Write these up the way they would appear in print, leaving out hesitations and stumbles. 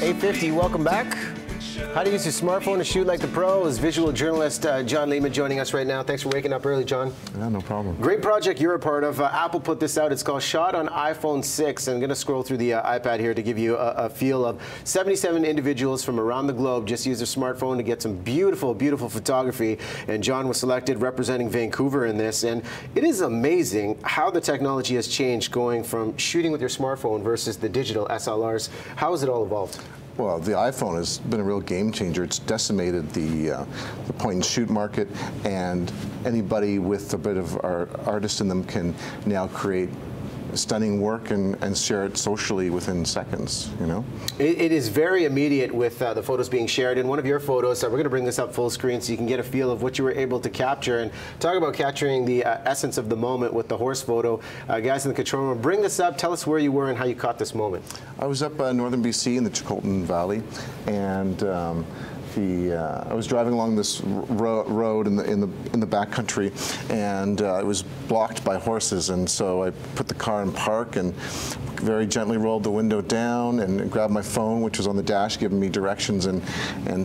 8:50, welcome back. How to use your smartphone to shoot like the pros. Visual journalist John Lehmann joining us right now. Thanks for waking up early, John. Yeah, no problem. Great project you're a part of. Apple put this out. It's called Shot on iPhone 6. I'm going to scroll through the iPad here to give you a feel of 77 individuals from around the globe just use their smartphone to get some beautiful, beautiful photography. And John was selected representing Vancouver in this. And it is amazing how the technology has changed going from shooting with your smartphone versus the digital SLRs. How has it all evolved? Well, the iPhone has been a real game changer. It's decimated the point-and-shoot market, and anybody with a bit of artist in them can now create stunning work and share it socially within seconds, you know? It is very immediate with the photos being shared. In one of your photos, we're going to bring this up full screen so you can get a feel of what you were able to capture. And talk about capturing the essence of the moment with the horse photo. Guys in the control room, bring this up. Tell us where you were and how you caught this moment. I was up northern BC in the Chilcotin Valley, and I was driving along this road in the backcountry, and it was blocked by horses, and so I put the car in park and very gently rolled the window down and grabbed my phone, which was on the dash, giving me directions, and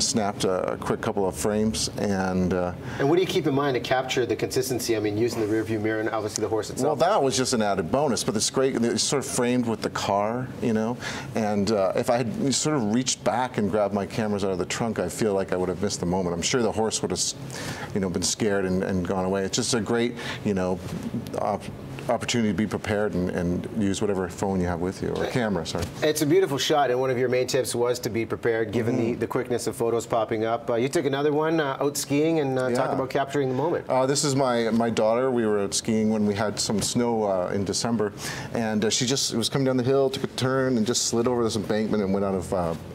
snapped a quick couple of frames. And what do you keep in mind to capture the consistency? I mean, using the rear view mirror and obviously the horse itself. Well, that was just an added bonus, but it's great. It's sort of framed with the car, you know. And if I had sort of reached back and grabbed my cameras out of the trunk, I feel like I would have missed the moment. I'm sure the horse would have, you know, been scared and gone away. It's just a great, you know, opportunity to be prepared and use whatever phone you have with you, or camera, sorry. It's a beautiful shot, and one of your main tips was to be prepared, given the quickness of photos popping up. You took another one out skiing and talk about capturing the moment. This is my daughter. We were out skiing when we had some snow in December, and she just was coming down the hill, took a turn, and just slid over this embankment and went out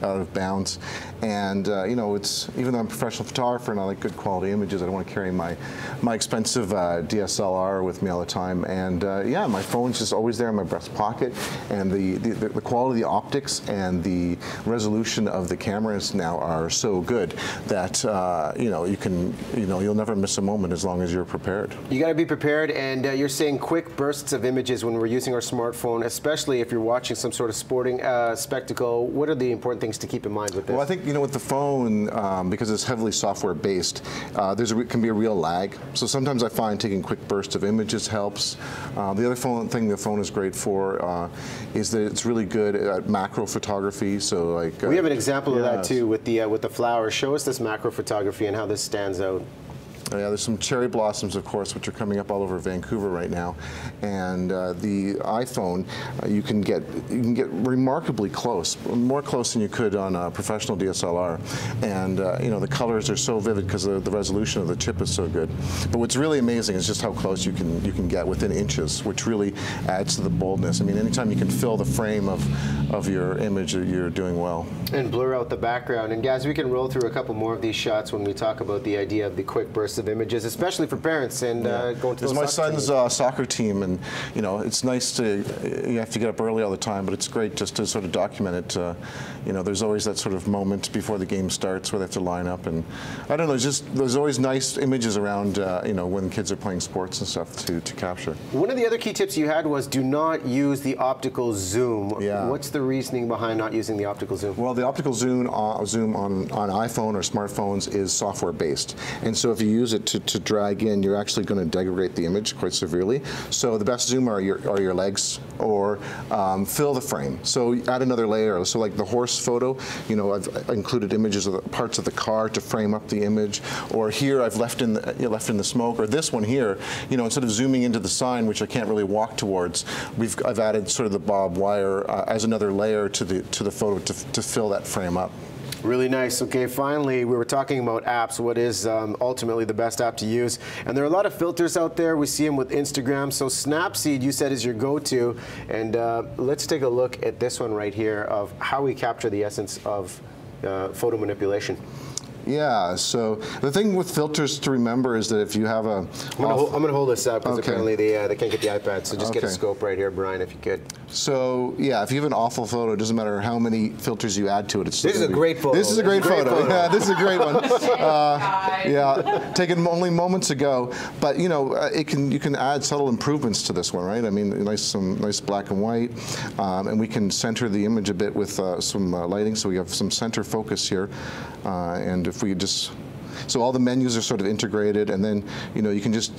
of bounds. And you know, it's, even though I'm a professional photographer and I like good quality images, I don't want to carry my expensive DSLR with me all the time. And yeah, my phone's just always there in my breast pocket, and the quality of the optics and the resolution of the cameras now are so good that you know, you'll never miss a moment as long as you're prepared. You got to be prepared, and you're seeing quick bursts of images when we're using our smartphone, especially if you're watching some sort of sporting spectacle. What are the important things to keep in mind with this? Well, I think, you know, with the phone, because it's heavily software based, can be a real lag. So sometimes I find taking quick bursts of images helps. The other thing the phone is great for is that it's really good at macro photography. So like we have an example of that too with the flowers. Show us this macro photography and how this stands out. Yeah, there's some cherry blossoms, of course, which are coming up all over Vancouver right now, and the iPhone, you can get remarkably close, more close than you could on a professional DSLR, and you know, the colors are so vivid because the resolution of the chip is so good. But what's really amazing is just how close you can get within inches, which really adds to the boldness. I mean, anytime you can fill the frame of your image, you're doing well. And blur out the background. And guys, we can roll through a couple more of these shots when we talk about the idea of the quick bursts of images, especially for parents and going to the my son's soccer team, and you know, it's nice to, you have to get up early all the time, but it's great just to sort of document it. You know, there's always that sort of moment before the game starts where they have to line up, and I don't know, there's always nice images around, you know, when kids are playing sports and stuff to capture. One of the other key tips you had was do not use the optical zoom. Yeah. What's the reasoning behind not using the optical zoom? Well, the optical zoom on iPhone or smartphones is software based, and so if you use it to drag in, you're actually going to degrade the image quite severely. So the best zoom are your legs, or fill the frame. So add another layer. So like the horse photo, you know, I've included images of the parts of the car to frame up the image. Or here I've left in the smoke. Or this one here, you know, instead of zooming into the sign, which I can't really walk towards, I've added sort of the barbed wire as another layer to the photo to fill that frame up. Really nice. Okay, finally, we were talking about apps. What is ultimately the best app to use? And there are a lot of filters out there. We see them with Instagram. So Snapseed, you said, is your go-to. And let's take a look at this one right here of how we capture the essence of photo manipulation. Yeah, so the thing with filters to remember is that if you have a... I'm going to hold this up because apparently they can't get the iPad. So just get a scope right here, Brian, if you could. So yeah, if you have an awful photo, it doesn't matter how many filters you add to it. It's this is a great photo. This is a great photo. Yeah, this is a great one. Yeah, taken only moments ago. But you know, you can add subtle improvements to this one, right? I mean, some nice black and white, and we can center the image a bit with some lighting. So we have some center focus here, and if we just, so all the menus are sort of integrated, and then you know you can just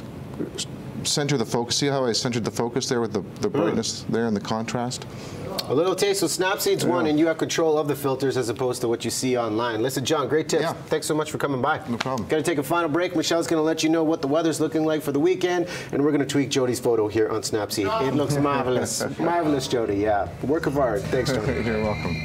center the focus. See how I centered the focus there with the brightness there and the contrast? A little taste of Snapseed's one, and you have control of the filters as opposed to what you see online. Listen, John, great tips. Yeah. Thanks so much for coming by. No problem. Got to take a final break. Michelle's going to let you know what the weather's looking like for the weekend, and we're going to tweak Jody's photo here on Snapseed. It looks marvelous. Marvelous, Jody, yeah. Work of art. Thanks, Jody. You're welcome.